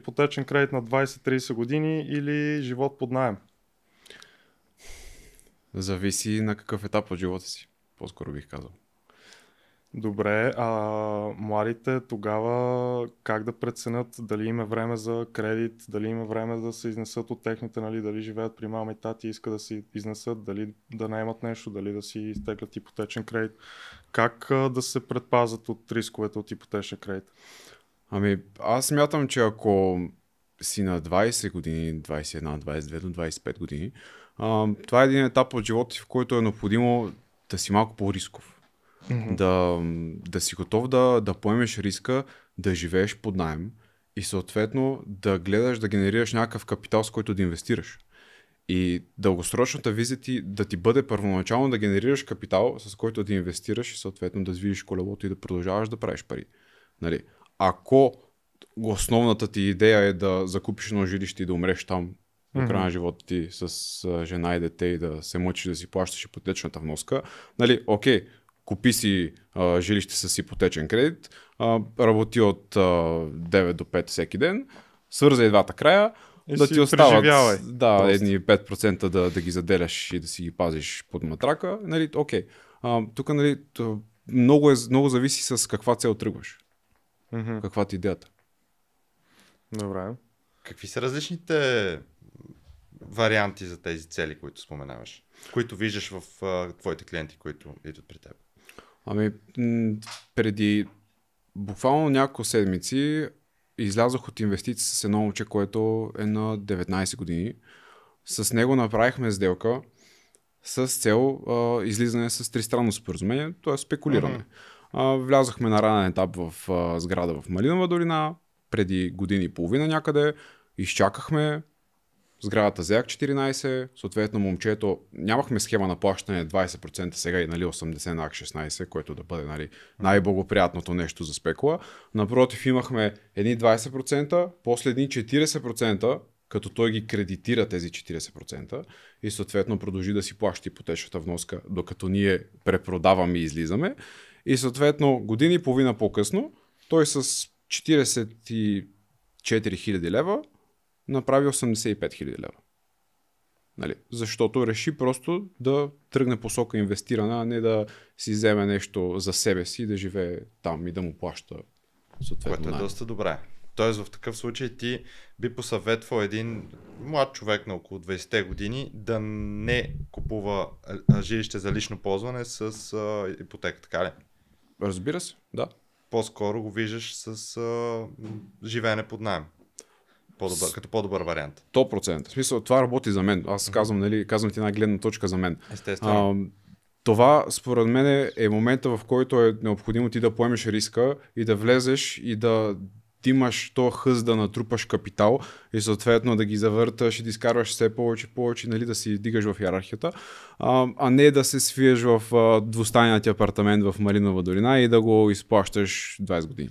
ипотечен кредит на 20-30 години или живот под наем? Зависи на какъв етап от живота си, по-скоро бих казал. Добре, а младите тогава как да преценят дали има време за кредит, дали има време да се изнесат от техните, нали, дали живеят при мама и тати и искат да си изнесат, дали да наемат нещо, дали да си изтеглят ипотечен кредит. Как да се предпазят от рисковете от ипотечен кредит? Ами, аз смятам, че ако си на 20 години, 21, 22 до 25 години, това е един етап от живота си, в който е необходимо да си малко по-рисков. Да си готов да поемеш риска, да живееш под наем и съответно да гледаш да генерираш някакъв капитал, с който да инвестираш. И дългосрочната визия ти да ти бъде първоначално да генерираш капитал, с който да инвестираш и съответно да движиш колелото и да продължаваш да правиш пари. Нали? Ако основната ти идея е да закупиш едно жилище и да умреш там до края на живота ти с жена и дете и да се мъчиш да си плащаш ипотечната вноска, нали, окей, купи си жилище с ипотечен кредит, работи от 9 до 5 всеки ден, свързай двата края, И да си ти остават преживявай. едни 5% да ги заделяш и да си ги пазиш под матрака. Нали, окей. Тук нали, много зависи с каква цел тръгваш. Каква ти идеята. Добре. Какви са различните варианти за тези цели, които споменаваш? Които виждаш в твоите клиенти, които идват при теб? Ами, преди буквално няколко седмици излязох от инвестиции с едно момче, което е на 19 години. С него направихме сделка с цел излизане с тристранно споразумение, т.е. спекулиране. Влязохме на ранен етап в сграда в Малинова долина, преди години и половина някъде, изчакахме, сградата взех 14, съответно момчето, нямахме схема на плащане 20% сега и нали, 80 на 16, което да бъде нали, най-благоприятното нещо за спекула. Напротив, имахме едни 20%, после едни 40%, като той ги кредитира тези 40% и съответно продължи да си плаща ипотечната вноска, докато ние препродаваме и излизаме. И съответно години и половина по-късно той с 44 000 лева направи 85 000 лева. Нали? Защото реши просто да тръгне посока инвестиране, а не да си вземе нещо за себе си, да живее там и да му плаща съответно. Което е доста добре. Тоест в такъв случай ти би посъветвал един млад човек на около 20-те години да не купува жилище за лично ползване с ипотека, така ли? Разбира се, да. По-скоро го виждаш с живеене под наем. Като по-добър вариант. 100%. В смисъл, това работи за мен. Аз казвам, нали, казвам ти една гледна точка за мен. Естествено. Това, според мен, е момента, в който е необходимо ти да поемеш риска и да влезеш и да имаш то хъз да натрупаш капитал и съответно да ги завърташ и да изкарваш все повече и повече, нали, да си дигаш в йерархията, а не да се свиеш в двустайния ти апартамент в Малинова долина и да го изплащаш 20 години.